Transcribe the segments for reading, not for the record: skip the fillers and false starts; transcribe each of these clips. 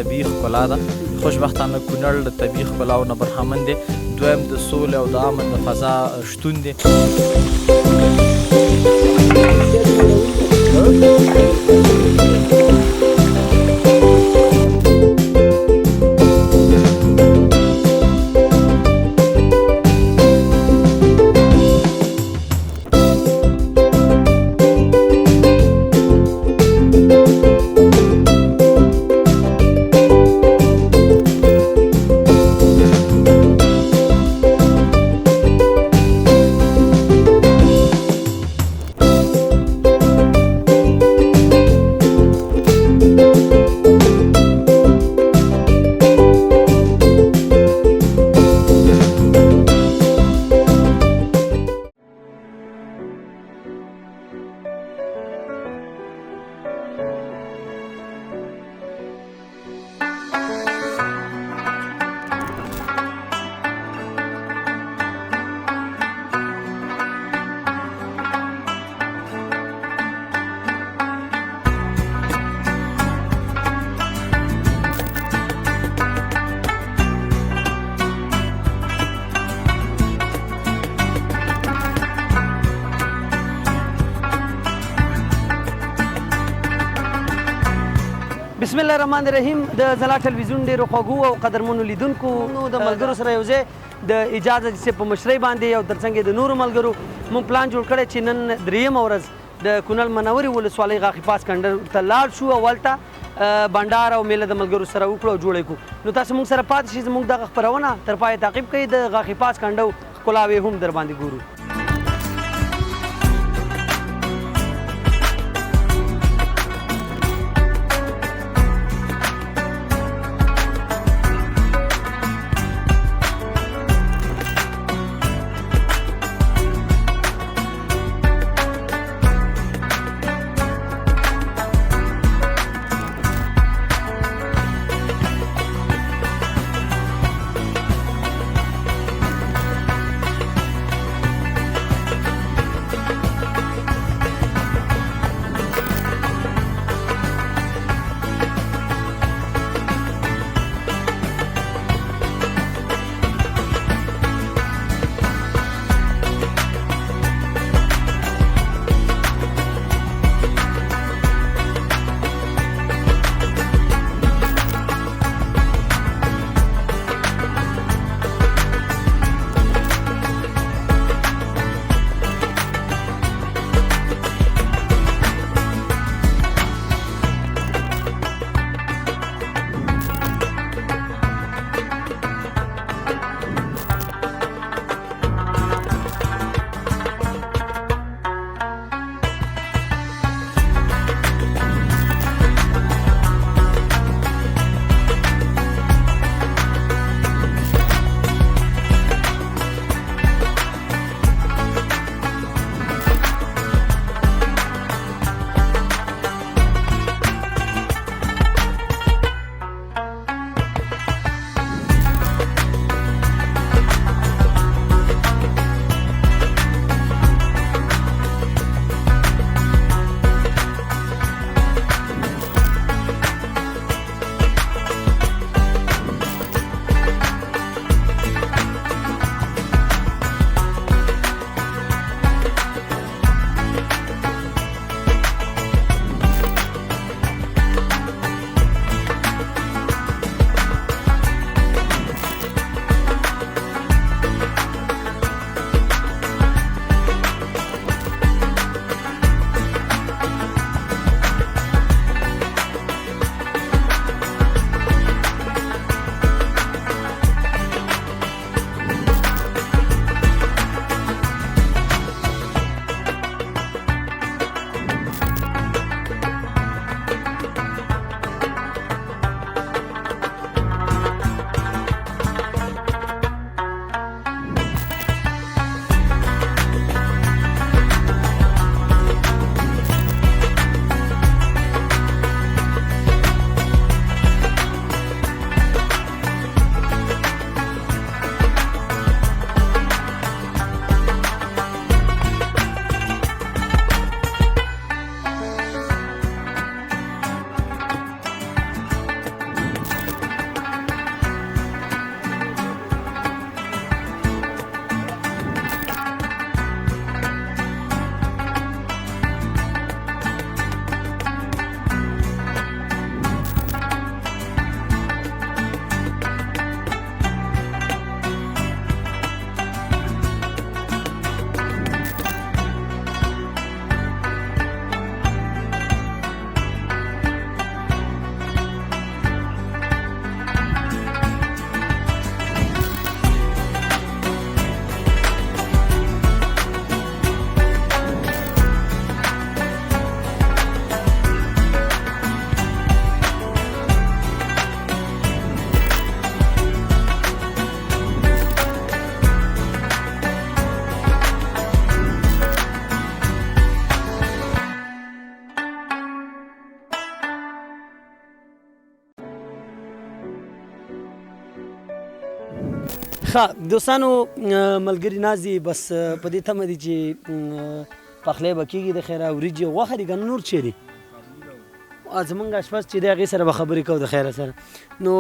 طبیعي ښکلا ده. خوشبختانه کونړ د طبیعي ښکلاو نه برخمن دی. دویم د سولې او د امن د فضا شتون دی. بسم الله الرحمن الرحیم. د ځلا ټلویزیون ډېرو خوږو او قدرمنو لیدونکو د ملګرو سره یو ځای د اجازه صاحب په مشرۍ باندې او ترڅنګ د نورو ملګرو موږ پلان جوړ کړی چې نن درېیمه ورځ د کونړ منورې ولسوالۍ غاښي پاس کنډو ته لاړ شو او هلته بنډار او میله د ملګرو سره وکړو او جوړه کړو. نو تاسو موږ سره پاتې شئ، زموږ دغه خپرونه تر پایه تعقیب کړئ. د غاښي پاس کنډو ښکلاوې هم در باندې ګورو. ښه دوستانو ملګري ناز دي بس په دې تمه دي چې پخلی به کېږي د خیره وریجې غوښه دي که نه نور چیرې زمونږ اشپز چې دی هغې سره به خبرې کوو د خیره سره نو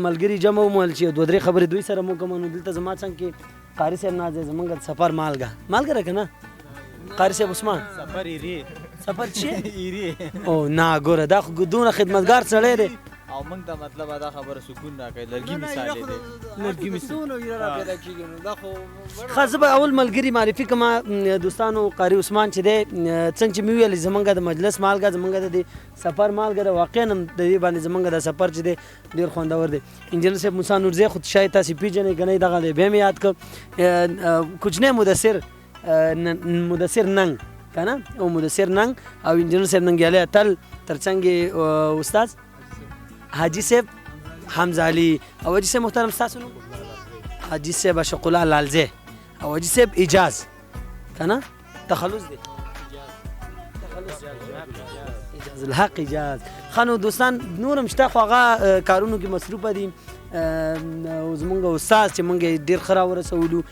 ملګري جمع ومویل چې دوه درې خبرې دوی سره مو کوم نو دلته زما څنګ کې قاري صاحب ناز دی زمونږ د سفر مالګه ده که نه قاري صاحب عثمان سفر چې او نه ګوره دا خو دونه خدمتګار سړی دی او موږ ته مطلب دا خبره سکون راکوي لرګي مثال دی لرګي مثال ښه زه به اول ملګري معرفي کړم دوستانو قاري عثمان چې دی څنګه چې مې وویل زمونږ د مجلس مالګه زمونږ د دې سفر مالګه ده واقعا هم د دې باندې زمونږ د سفر چې دی ډېر خوندور دی انجینر صاحب موسی نورزی خو شاید تاسې پیژنئ که نه دغه دی بیا مې یاد کړ کوچنی مدثر ننګ که نه او مدثر ننګ او انجینر صاحب ننګیالی اتل تر څنګ استاد حاجی صاحب حمزه علي او حاجی صاحب محترم ستاسو نوم حاجی صاحب اشق الله لالزی او حاجی صاحب اجاز که نه تخلص دی اجاز الحق اجاز ښه نو دوستان نور هم شته خو هغه کارونو کې مصروفه دي او زمونږ استاد چې مونږ یې ډېر ښه راورسولو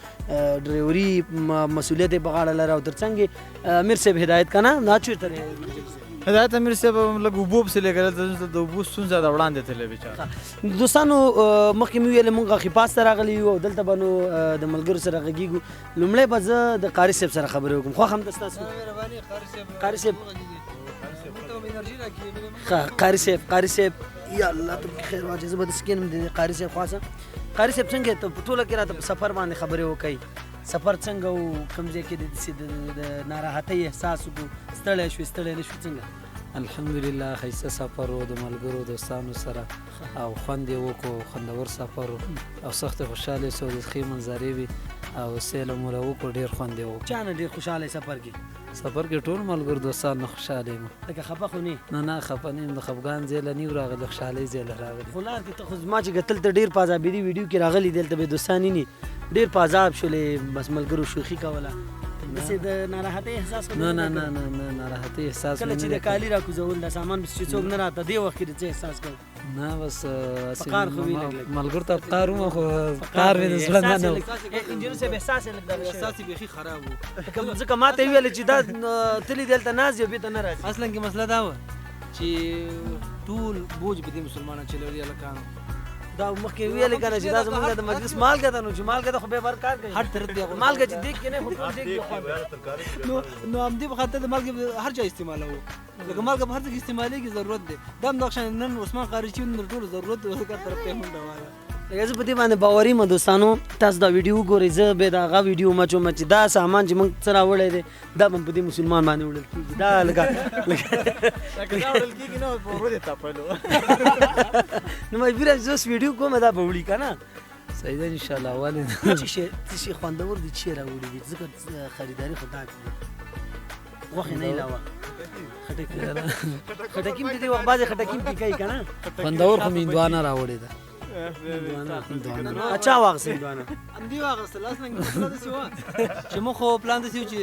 ډریوري مسؤلیت یې په غاړه لره او تر څنګ یې امیر صاحب هدایت که نه دا چېرته دی هدایت امیر صاحب لږ اوبو پسې لګېدل د اوبو ستونزه ده وړاندې تللی بیچاره دوستانو مخکې مې ویل مونږ غاښي پاس ته راغلي یو او دلته به نو د ملګرو سره غږېږو لومړی به زه د قاري صاحب سره خبرې وکړم خوښ هم ده ستاسو قاري صاحب قاري صاحب یا الله ته پکې خیر واچوي زه به داسې کښېنم د قاري صاحب خواصه قاري صاحب څنګه ته په ټوله کې راته په سفر باندې خبرې وکړئ سفر څنګه و کوم ځای کې د ناراحتۍ احساس وکړو ستړی شوې نه شوې څنګه الحمدلله ښایسته سفر و د ملګرو دوستانو سره او خوند یې وکړو خوندور سفر و او سخت خوشحالې سو د ښې منظرې وي او سیل مو راوکړو ډېر خوند یې وکړو چا نه ډېر خوشحاله سفر کې ټول ملګرو دوستان نه خوشحاله یم لکه خفه خو نه نه خفه نه یم د خفګان ځای له نه یو راغلی خوشحالۍ ځای له راغلی خو لار کې ته خو زما چې کتل ته ډېر په عذابېدي ویډیو کې راغلي دلته به دوستان نه ډېر په عذاب شولې بس ملګرو شوخي کوله داسې د ناراحتۍ احساس نه ناراحتۍ احساس کله چې د کالي راکوزول د سامان بس چې څوک نه راته دې وخت کې د څه احساس کوو نه بس فقار خو وي لږ ملګرو ته فقار وم خو فقار مې د زړه نه نه انجینر صاحب احساس یې لږ دغه احساس یې بیخي خراب و ځکه ما ته یې ویل چې دا تلي دلته ناست یو بېرته نه راځي اصلا کې مسله دا وه چې ټول بوج به دې مسلمانان چلولي هلکانو دا مخکې ویلې که نه چې دا زمونږ د مجلس مالګه ده نو چې مالګه ده خو بیا بر کار کوي هر طرف دی مالګه چې دیګ کې نه خو ټول دیګ کې نو همدې په خاطر د مالګې هر ځای استعمالوو لکه مالګه په هر ځای کې استعمالېږي ضرورت دی دا هم دغه شان نن عثمان قاري چې نن ټولو ضرورت دی هر طرف ته یې منډه واله لکه زه په دې باندې باوري یم دوستانو تاسو دا ویډیو وګورئ زه بیا د هغه ویډیو مچوم چې دا سامان چې موږ څه راوړی دی دا به په دې مسلمان باندې وړل کېږي دا لکه وړل کېږي نه په ورو دې تپلو نو مجبور یم چې اوس ویډیو کومه دا به وړي که نه صحیح ده انشاءالله ولې څه شي خوندور دي چې راوړي دي ځکه خریداري خو ډاک دي غوښې نه علاوه خټکي هم د دې وخت بعضې خټکي هم پې کوي که نه خوندور خو مې هندوانه راوړې ده چا واخیسته هندوانه همدې واخیستل اصلا مسله داسې وه چې موږ خو پلان داسې و چې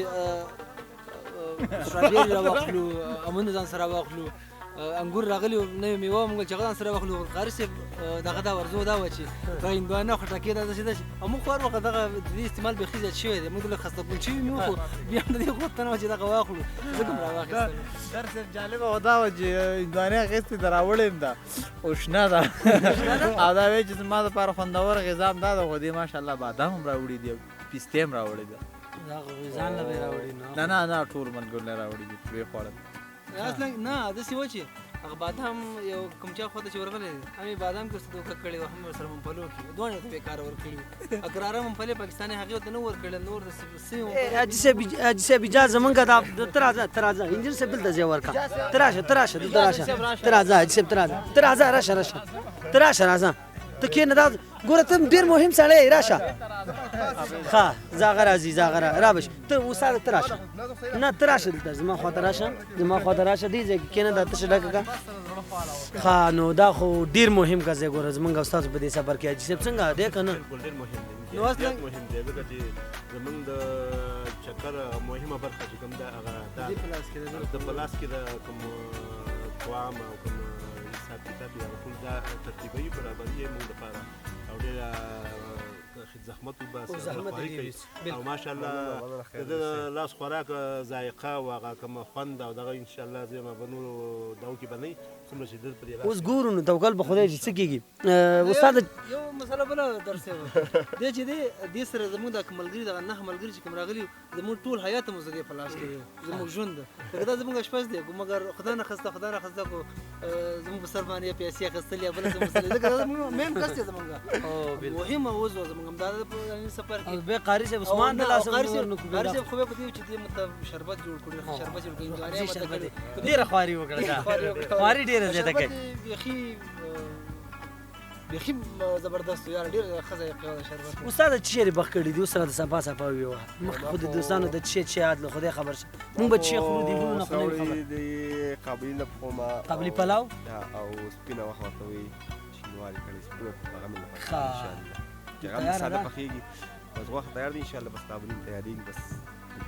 سټرابېري راواخلو امونه ځان سره واخلو انګور راغلي نوې میوه موږ چې هغه ځان سره واخلو قاري صاحب دغه دا ورزو دا وه چې دا هندوانه خټکي دا داسې ده او موږ خو هر وخت دغه د دې استعمال بیخي زیات شوی دی موږ لږ خسته کول شوي مې خو بیا هم د دې غوښتنه وه چې دغه واخلو ځکه مې راواخیستل در صاحب جالبه خو دا وه چې هندوانې اخیستې ده راوړې یم ده خو شنه ده او دا وایي چې زما دپاره خوندور غذا هم دا ده خو دې ماشاءالله بادام هم راوړي دي پستې هم راوړي ده دا خو ځان له به یې راوړي نه ټول ملګرو نه راوړي دي ویې خوړل اصلا نه داسې وه چې هغه بادام یو کوم چا خواته چې ورغلی دی همې بادام کې ورته دوکه کړې وه هم ورسره ممپلو کې دواړه ورته بېکاره ورکړي وو اقراره ممپلې پاکستاني هغې ورته نه ورکړل نور د حاجي صاحب اجازه زمونږ دا ته راځه انجینر صاحب دلته ځای ورکړه ته راشه دلته راشه ته راځه حاجي صاحب ته راځه راشه ته کښېنه دا ګوره ته ډېر مهم سړی یې راشه ښه زاغه راځي رابش ته استاده ته راشه نه ته راشه دلته زما خواته راشه دې ځای کې کښېنه دا تشه ډکه کړه ښه نو دا خو ډېر مهم کس دی ګوره زمونږ او ستاسو په دې سفر کې حاجي صاحب څنګه دی که نه ډېر مهم دی نو اصلا مهم دی ځکه چې زمونږ د چکر مهمه برخه چې کوم ده هغه دا د پلاس کې د کوم قوام او کوم حساب کتاب یا ټول دا ترتیبوي برابري یې موږ لپاره او ډېره زحمت وباسي زحمت خواري ډېر کوي وي. او ماشاءالله د لاس خوراک ذایقه او هغه کومه خوند او دغه انشاءالله زه به نورو دغو کې به نه وي څومره چې دلته په دې لاس اوس ګورو نو توکل په خدای چې څه کېږي استاد یو مسله بله درس دی چې دې سره زموږ د ملګري دغه 9 ملګري چې کوم راغلي زموږ ټول حیات مو زدې په لاس کې دی زموږ ژوند دی دا زموږ اشپز دی مګر خدای نه خسته کو زموږ په سر باندې پیسې اخیستل یا بل څه مسله ځکه دا زموږ مین کس دی زموږ مهم اوس زموږ هم دا په سفر کې به قاری صاحب عثمان د لاس قاری صاحب خو به پدې چې دې مطلب شربت جوړ کړی شربت جوړ کړی انجوانه مطلب ډیره خواري وکړه خواري ډیره زیاته کوي بیخي زبردست یار ډیر خزه یې شربت استاد چې شری بخ کړی دی سره د صفا صفا وی مخ خود د دوستانو د چې عادل خدای خبر شه مونږ به چې خرو دی ګورو نه خبر دی قابلی نه پخوما قابلی پلاو او سپینه وخت ورته وي شینواري کړي سپینه په هغه مې ښه. لپاره هغه ساده پخېږي بس وخت تیار دی انشاءالله بس قابلی تیارېږي بس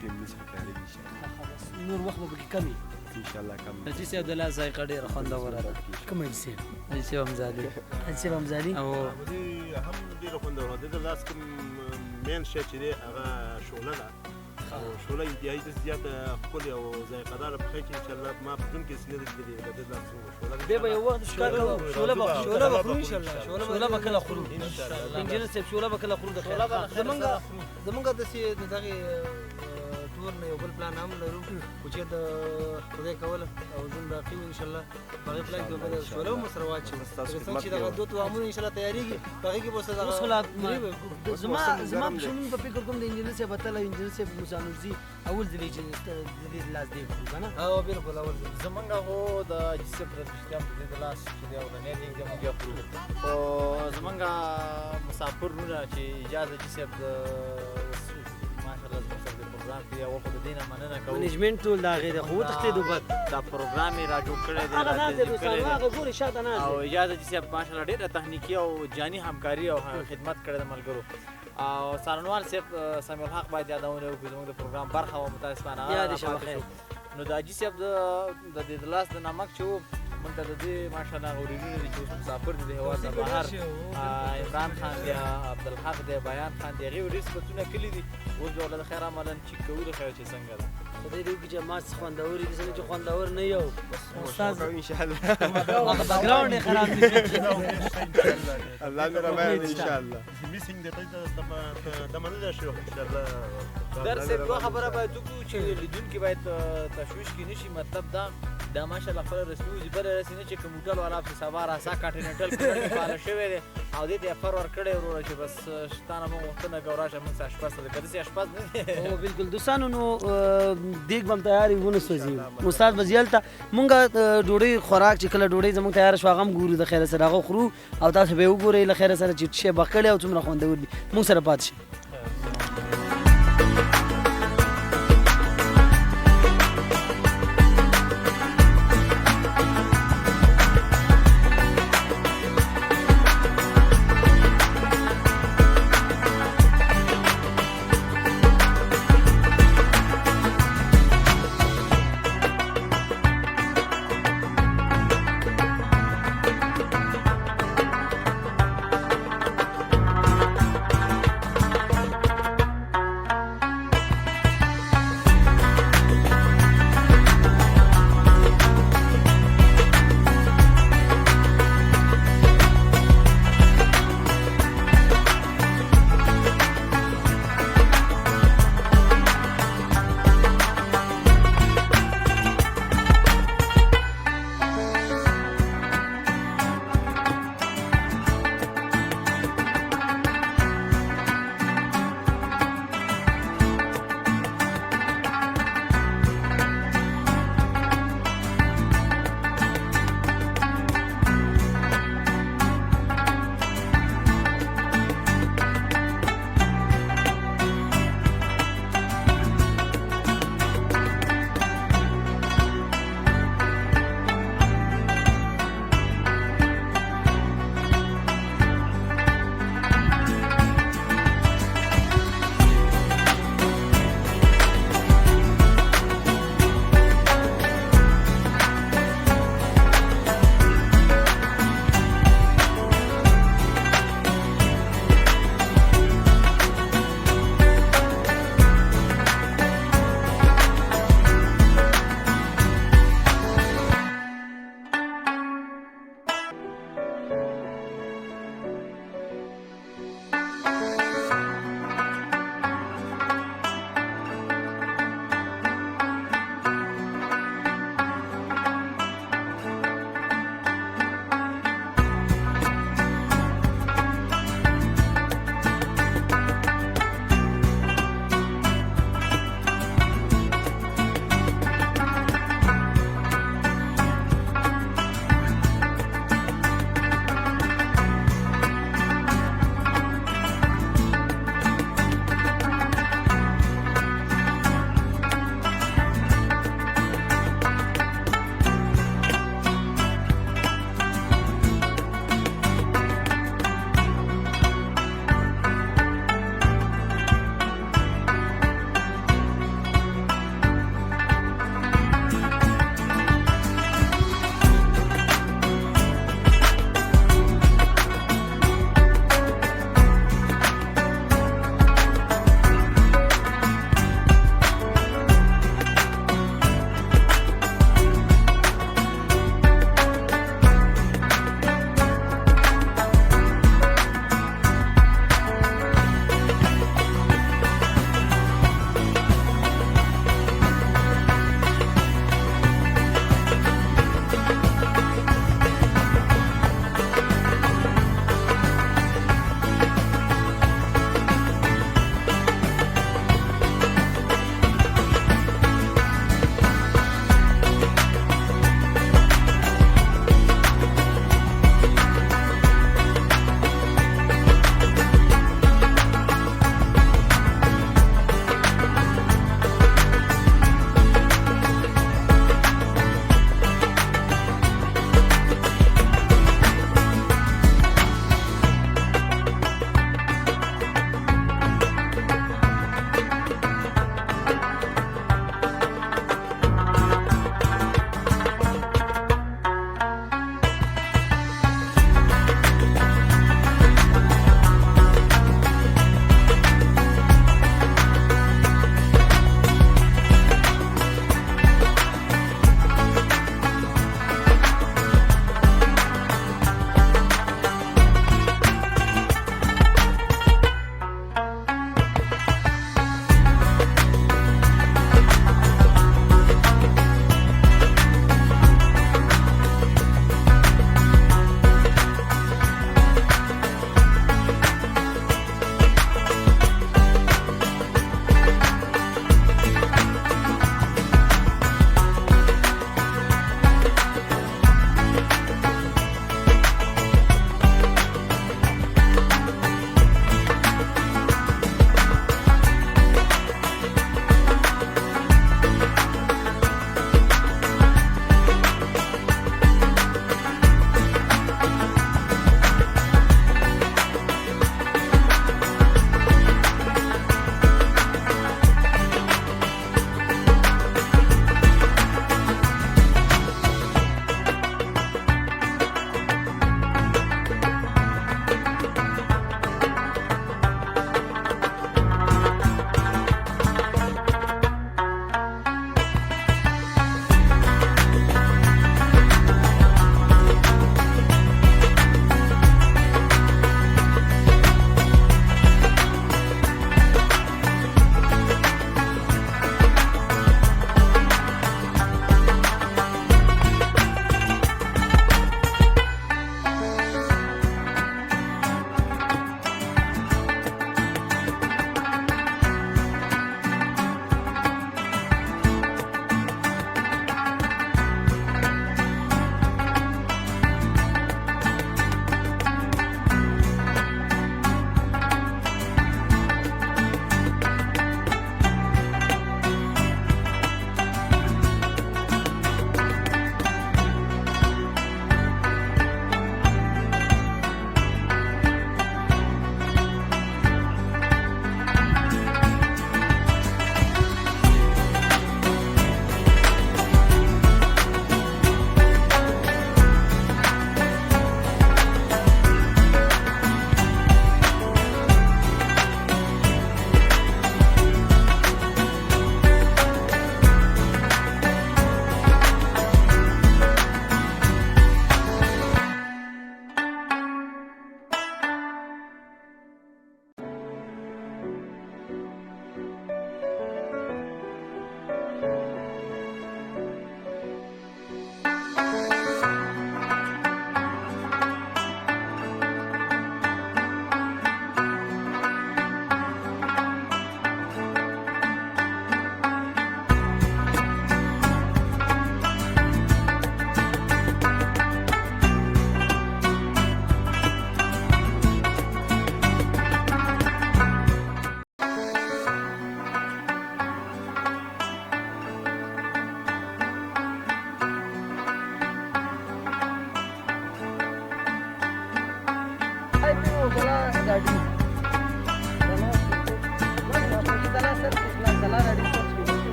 ټیم نشي تیارېږي انشاءالله نور وخت به پکې کمی انشاءالله کم حاجي صاحب د لاس ذایقه ډېره خوندوره ده کوم حصے حاجي صاحب همزادي حاجي صاحب همزادي او دې هم ډېره خوندوره ده د لاس کوم مین شی چې دی هغه شوله ده او شوله انتهایي داسې زیاته ښکلې او ذایقهداره پخې چې انشاءالله ما په ژوند کې هسې نه ده لیدلې د لاس شوله بیا به یو وخت ښکار کوو شوله به خورو انشاءالله شوله به کله خورو انجینر صاحب شوله به کله خورو د خیر زمونږ داسې دغه ټور نه یو بل پلان هم لرو خو چې د خدای کوله او ژوند باقي وي انشاءالله په هغې پلان کې به شوله هم ورسره واچوو څنګه چې دغه دوه توامونه انشاءالله تیارېږي په هغې کې به ورسره اوس خو لا زما په شنون په فکر کوم د انجینر صاحب اتل او انجینر صاحب موسی نورزي اول ځل چې د دې لاس دی که نه او بالکل اول ځل زمونږ خو د حاجي صاحب رضا د دې د لاس چې دی اولنی دی زمونږ بیا خورو خو زمونږ مسافر وروڼه چې اجازه حاجي صاحب د ماشاءالله زموږ سره د پروګرام کې اول خو د دې نه مننه کوو منیجمنټ ټول د هغې دی خو وتښتېدو بد دا پروګرام یې را جوړ کړی دی هغه را ناست دی تنظیم کړی دوستانو دی. هغه ګورې شاته ناست او دی اجازه حاجي صاحب ماشاءالله ډېره تخنیکي او جاني همکاري او خدمت کړی د ملګرو او څارنوال صاحب سمیع الحق باید یادونه وکړو زموږ د پروګرام برخه وه متاسفانه هغه یاد شي پاتې بخیر. شو. نو د حاجي صاحب د دې د لاس د نمک چې و موږ ته د دې ماشاءالله هغه ورېرونه دي چې اوس مسافر دي د هېواد نه بهر عمران خان دی عبدالحق دی بیان خان دی هغې ډېر صفتونه کلي دي اوس به ورله د خیر عملا چیک کوو د خیر چې څنګه ده خدای دې وکړي چې ما څه خوندور دي څنګه چې خوندور نه یو استاد انشاءالله هغه بیکګراوند یې خراب دي الله مې رباید انشاءالله میسینګ دی د مننه شو انشاءالله در صاحب یوه خبره باید وکړو چې لیدونکي باید تشویش کې نه شي مطلب دا ماشاءالله خپله رسمي وظیفه لري رسي نه چې کوم هوټل والا پسې سبا راسا کانټیننټل کونړ کې فعاله شوی دی او دې ته یې فر ورکړی وروره چې بس شتا نه مونږ غوښتنه کوو راشه مونږ څه اشپز ته که داسې اشپز نه دی او بالکل دوستانو نو دیګ به هم تیار وي ونه سوځي استاد به زی هلته مونږ ډوډۍ خوراک چې کله ډوډۍ زموږ تیاره شوه هغه هم ګورو د خیره سره هغه خورو او تاسو به یې وګورئ له خیره سره چې شی به کړی او څومره خوندور دي مونږ سره پاتې شئ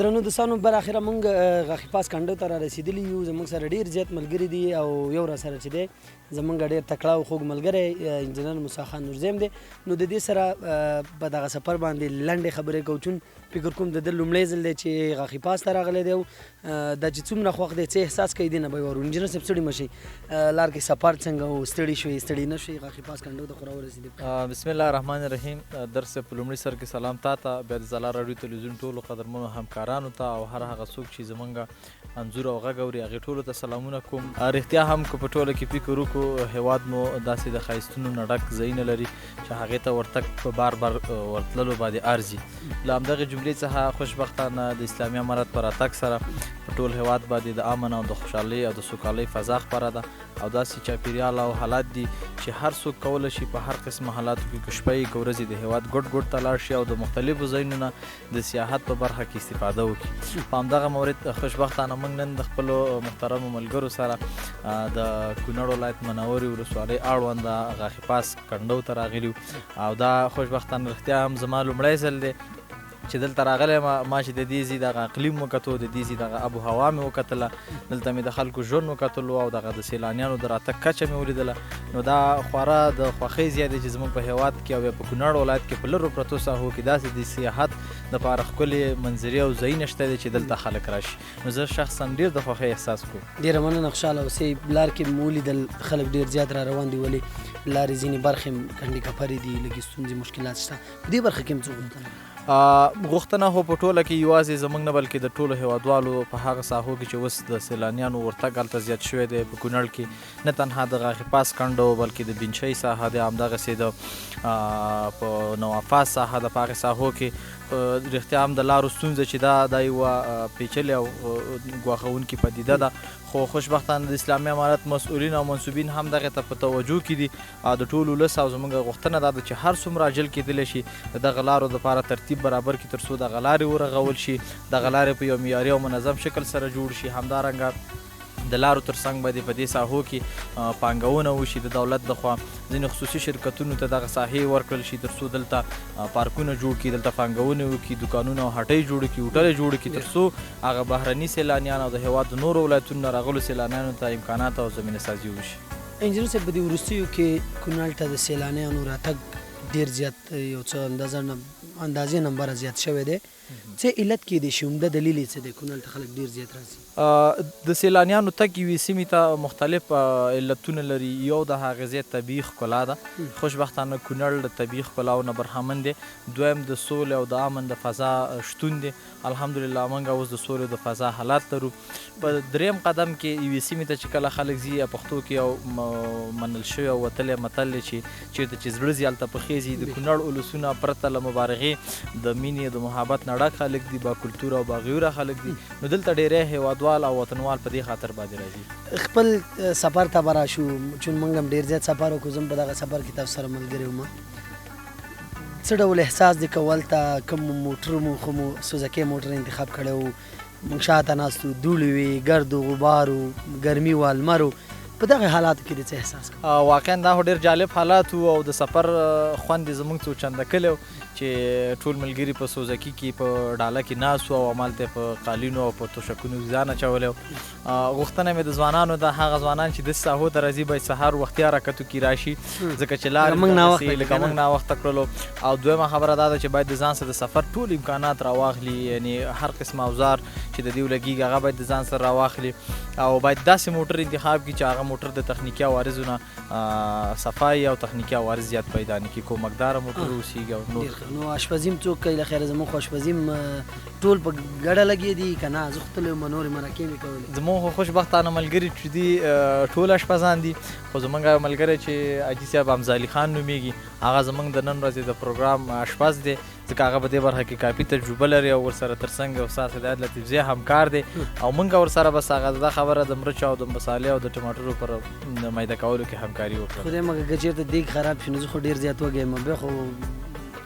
درنو دوستانو بل اخره مونږ غاښي پاس کنډو ته را رسېدلي یو زموږ سره ډېر زیات ملګري دي او یو را سره چې دی زمونږ ډېر تکړه او خوږ ملګری انجینر موسی خان نورزیم دی نو د دې سره په دغه سفر باندې لنډې خبرې کوو چون فکر کوم د ده لومړی ځل دی چې غاښي پاس ته راغلی دی او دا چې څومره خوښ دی څه احساس کوي دې نه به یې وارو انجینر صاحب ستړي مه شئ لار کې سفر څنګه و ستړي شوئ ستړي نه شوئ غاښي پاس کنډو ته خو راورسېدې بسم الله الرحمن الرحیم درس په لومړي سر کې سلام تا ته بیا د ځلا راډیو تلویزیون ټولو قدرمنو همکارانو ته او هر هغه څوک چې زمونږ انځور او غږ اوري هغې ټولو ته سلامونه کوم رښتیا هم که په ټوله کې فکر وکړو هېواد مو داسې د ښایستونو نه ډک ځایونه لري چې هغې ته ورتګ په بار بار ورتللو باندې ارزي له همدغې جملې څخه خوشبختانه د اسلامي امارت په راتګ سره په ټول هېواد باندې د امن او د خوشحالۍ او د سوکالۍ فضا خپره ده او داسې چاپېریال او حالات دي چې هر څوک کولی شي په هر قسمه حالاتو کې که شپه یي که ورځ د هېواد ګوټ ګوټ ته لاړ شي او د مختلفو ځایونو نه د سیاحت په برخه کې استفاده وکړي په همدغه مورد خوشبختانه موږ نن د خپلو محترمو ملګرو سره د کونړ ولایت منورې ولسوالۍ اړونده غاښي پاس کنډو ته راغلي او دا خوشبختانه رښتیا هم زما لومړی ځل دی چې دلته راغلی ما چې د دې ځای دغه اقلیم وکتو د دې ځای دغه آب و هوا مې وکتله دلته مې د خلکو ژوند وکتلو او دغه د سیلانیانو د راتګ کچه مې ولیدله نو دا خورا د خوښۍ ځای دی چې زموږ په هېواد کې او یا په کونړ ولایت کې په لرو پرتو ساحو کې داسې د سیاحت دپاره ښکلې منظرې او ځایونه شته دی چې دلته خلک راشي نو زه شخصا ډېر د خوښۍ احساس کوم ډېره مننه خوشحاله اوسئ لار کې مو ولیدل خلک ډېر زیات را روان دي ولې لارې ځینې برخې کنډې کپرې دي لږې ستونزې مشکلات شته په دې برخه کې هم څه غوښتنه غوښتنه خو په ټوله کې یوازې زموږ نه بلکې د ټولو هېوادوالو په هغه ساحو کې چې اوس د سیلانیانو ورتګ هلته زیات شوی دی په کونړ کې نه تنها د غاښي پاس کنډو بلکې د بینچۍ ساحه دی همدغسې د په نوافاز ساحه ده په هغې ساحو کې رښتیا هم د لارو ستونزه چې دا یوه پیچلې او ګواښونکې پدیده ده خو خوشبختانه د اسلامي امارت مسؤلین او منصوبین هم دغې ته په توجه کې دي د ټول ولس او زموږ غوښتنه دا ده چې هر څومره عاجل کېدلی شي د دغه لارو دپاره ترتیب برابر کړي تر څو دغه لارې ورغول شي دغه لارې په یو معیاري او منظم شکل سره جوړ شي همدارنګه د لارو تر څنګ باندې په دې ساحو کې پانګونه وشي د دولت لخوا ځینې خصوصي شرکتونو ته دغه ساحې ورکړل شي تر څو دلته پارکونه جوړ کړي دلته پانګونې وکړي دوکانونه او هټۍ جوړې کړي هوټلې جوړې کړي تر څو هغه بهرني سیلانیان او د هېواد د نورو ولایتونو نه راغلو سیلانیانو ته امکانات او زمینه سازي وشي انجینر صاحب په دې وروستیو کې کونړ ته د سیلانیانو راتګ ډېر زیات یو څه اندازې نمبره زیات شوی دی څه علت کېدی شي عمده دلیل یې څه دی کونړ ته خلک ډېر زیات راځي د سیلانیانو تګ یوې سیمې ته مختلف علتونه لري یو د هغې ځای طبیعي ښکلا ده خوشبختانه کونړ د طبیعي ښکلاو نه برخمن دی دویم د سولې او د امن د فضا شتون دی الحمدلله موږ اوس د سولې د فضا حالات لرو په دریم قدم کې یوې سیمې ته چې کله خلک ځي پښتو کې یو منل شوی او وتلی متل دی چې چېرته چې زړه ځي هلته پښې ځي د کونړ اولسونه پرته له مبارغې د مینې د محبت نه ډک خلک دي با کلتوره او باغیوره خلک دي نو دلته ډېری هېوادوال او وطنوال په دې خاطر باندې راځي خپل سفر ته به راشو چون موږ هم ډېر زیات سفر وکړو زه هم په دغه سفر کې تاسو سره ملګری وم څه ډول احساس دی که ولته کوم موټر مو خو مو سوزکۍ موټر انتخاب کړی و موږ شاته ناست وو دوړې وې ګرد و غبار و ګرمي وه لمر و په دغه حالاتو کې د څه احساس کوم واقعا دا خو ډېر جالب حالات وو او د سفر خوند یې زموږ څو چنده کلی چې ټول ملګري په سوزکي کې په ډاله کې ناست وو او همالته په قالینو او په توشکونو ځان اچولی و غوښتنه مې د ځوانانو ده هغه ځوانان چې داسې ساحو ته راځي باید سهار وختي حرکتو کې راشي ځکه چې لارې لکه موږ ناوخته کړلو او دویمه خبره دا ده چې باید د ځان سره د سفر ټول امکانات راواخلي یعنې هر قسم اوزار چې د دې ولګېږي هغه باید د ځان سره راواخلي او باید داسې موټر انتخاب کړي چې هغه موټر د تخنیکي عوارضو نه صفایي او تخنیکي عوارض زیات پیدا نه کړي، کومکداره موټر اوسېږي او نور. نو اشپزي څوک کوي؟ له خیره زموږ خو اشپزي ټول په ګډه لګیا دي که نه؟ زه خو تللی یم نورې مرکې مې کولې. زموږ خو خوشبختانه ملګري چې دي ټول اشپزان دي، خو زموږ ملګری چې حاجي صاحب حمزه خان نومیږي هغه زموږ د نن ورځې د پروګرام اشپز دی، ځکه هغه په دې برخه کې کافي تجربه لري او ورسره ترڅنګ استاد هدایت لطیفزی همکار دی او موږ ورسره بس هغه دا خبره د مرچ او د مصالې او د ټماټرو پر میده کولو کې همکاري وکړه. خدای مګر که چېرته دیګ خراب شي نو زه خو ډېر زیات وږی یم، بیا خو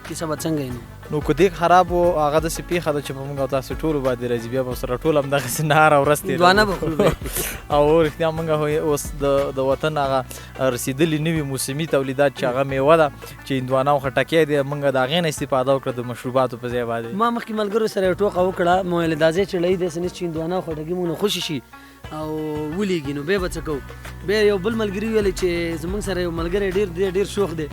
کیسه به څنګه وي نو که دیګ خراب و هغه داسې پېښه ده چې په موږ او تاسو ټولو باندې راځي، بیا به سره ټول همدغسې نهار او ورځ هندوانه به خورو او رښتیا موږ اوس د وطن هغه رسېدلي نوي موسمي تولیدات چې هغه میوه ده چې هندوانه او خټکی دی، موږ د هغې نه استفاده وکړه د مشروباتو په ځای باندې. ما مخکې ملګرو سره یو ټوکه وکړه، ما ویل دا ځای چې لایي داسې نشته چې هندوانه او خټکي مونږ نه خوشي شي او ولیږي، نو بیا به څه کوو؟ بیا یو بل ملګري ویل چې زموږ سره یو ملګری ډېر شوخ دی،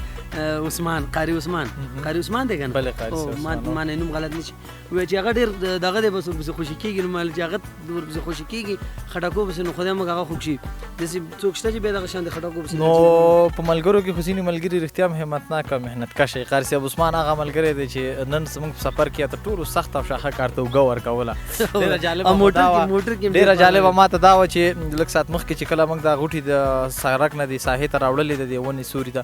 عثمان قاري عثمان دی که نه؟ بله قاري عثمان، ما نه نوم غلط نشي، وایي چې هغه ډېر دغه دی، بس ورپسې خوشي کېږي. نو ما ویل چې هغه ورپسې خوشي کېږي خټکو پسې، نو خدای موږ هغه خوږ شي داسې څوک شته چې بیا دغه شان د خټکو پسې؟ نو په ملګرو کې خو ځینې ملګري رښتیا هم همتناک او محنتکشه. قاري صاحب عثمان هغه ملګری دی چې نن زموږ په سفر کې تر ټولو سخت او شاخه کار ته اوږه ورکوله. ډېره جالبه ماته دا وه چې لږ ساعت مخکې چې کله موږ دا غوټې د سړک نه د ساحې ته راوړلې د دې ونې سوري ته،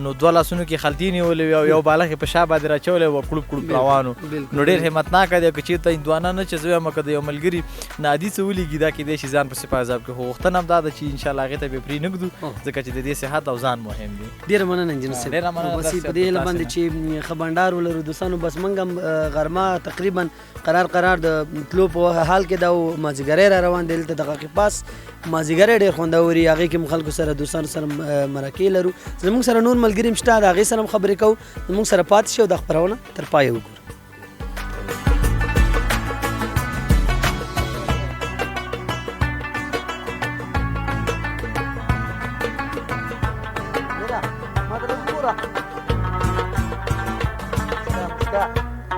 نو 2 لاسونو کې خلطې نیولې وې او یو بالښت یې په شا باندې راچولی و، کړوب کړوب روان و. نو ډېر همتناکه دی، که چېرته هندوانه نه چې زه وایم که د یو ملګري نادي څه ولیږي دا کیدای شي ځان پسې په عذاب کړي، خو غوښتنه هم دا ده چې انشاءالله هغې ته بې پرېنږدو ځکه چې د دې صحت او ځان مهم دی. ډېره مننه انجینر صاحب. ډېره مننه بس په دې هیله باندې چې ښه بنډار ولرو دوستانو. بس موږ هم غرمه تقریبا قرار د تلو په حال کې ده او مازدیګری را روان دی دلته د غاښي پاس. مازدیګری ډېر خوندور وي، هغې کې هم خلکو سره دوستانو سره مرکې لرو. زموږ سره نور ملګري هم شته، د هغې سره هم خبرې کوو. زموږ سره پاتې شي او دا خپرونه تر پایه وګورو.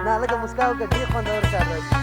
نه لږه مسکا وکړه، ډېر خوندور کار راځي.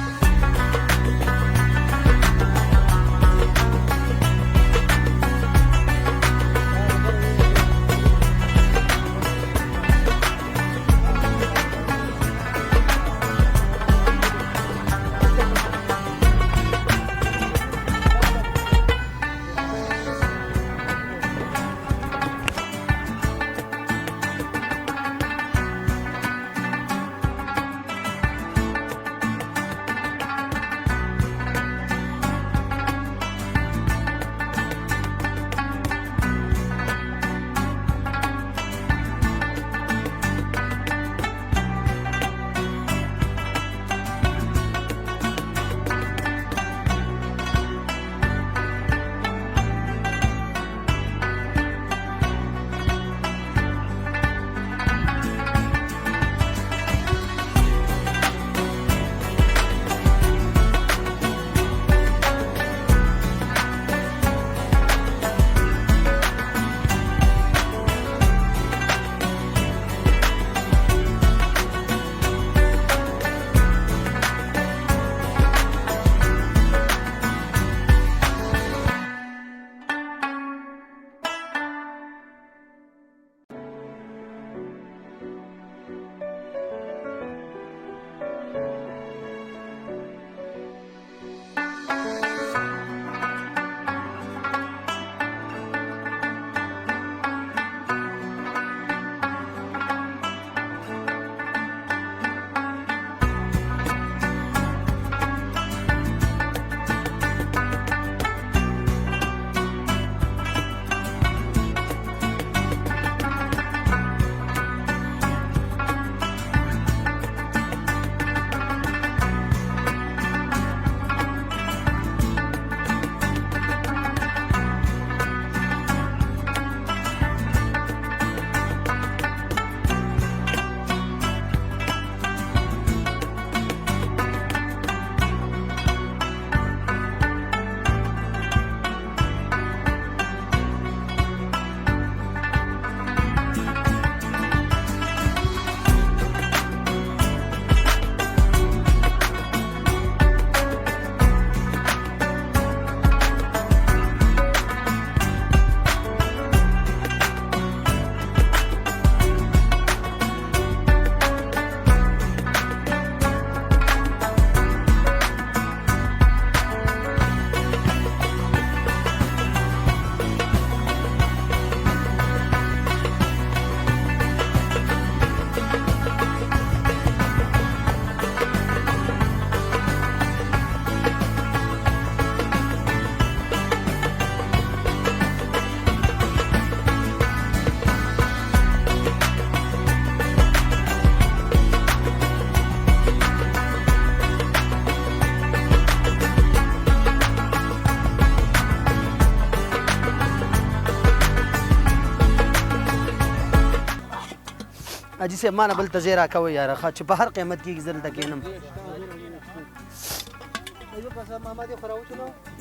حاجي صاحب ما نه بل ته ځای راکوئ یاره ښه چې په هر قیمت کېږي زه دلته کښېنم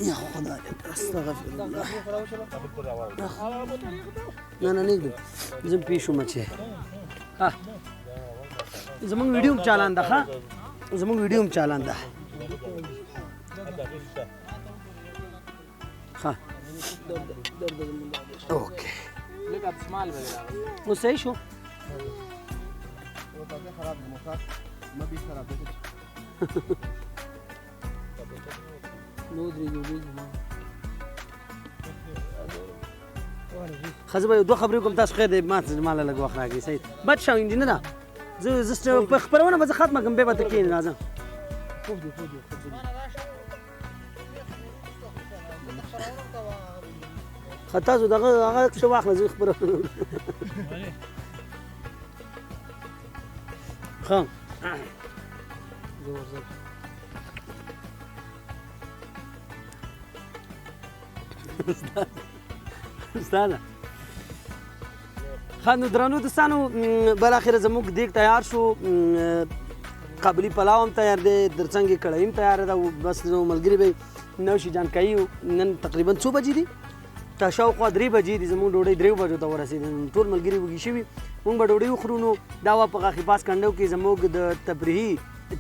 یا خدای دې استغفر الله نه نه نږدې زه پوه شوم چې زمونږ ویډیو هم چالان ده ښه زمونږ ویډیو هم چالان ده ښه اوکې اوس صحیح شو ښه زه به یو دوه خبرې وکړم تاسو خیر دی ما له لږ وخت راکړئ صحیح بد شو انجینره زه په خپرونه به زه ختمه کړم بیا به ته کښېنې راځه ښه تاسو دغه هغه څه واخله زه خپرونه ښه استاده ښه نو درنو دوستانو بالاخره زموږ دیګ تیار شو قابلي پلاو هم تیار دی درڅنګ یې کړایي هم تیاره ده بس زموږ ملګري به نوشي جان کوي نن تقریبا څو بجې دي شاوخوا 3 بجې دي زموږ ډوډۍ 3 بجو ته ورسېده ټول ملګري وږي شوي موږ به ډوډۍ وخورو نو دا وه په غاښي پاس کنډو کې زموږ د تفریحي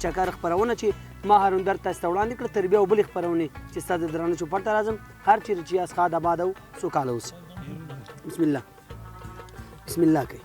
چکر خپرونه چې ما هارون در تاسو ته وړاندې کړه تر بیا او بلې خپرونې چې ستا د درانه چوپړ ته راځم هر چیرې چې یاست ښاد آباد او سوکاله اوسئ بسم الله کوي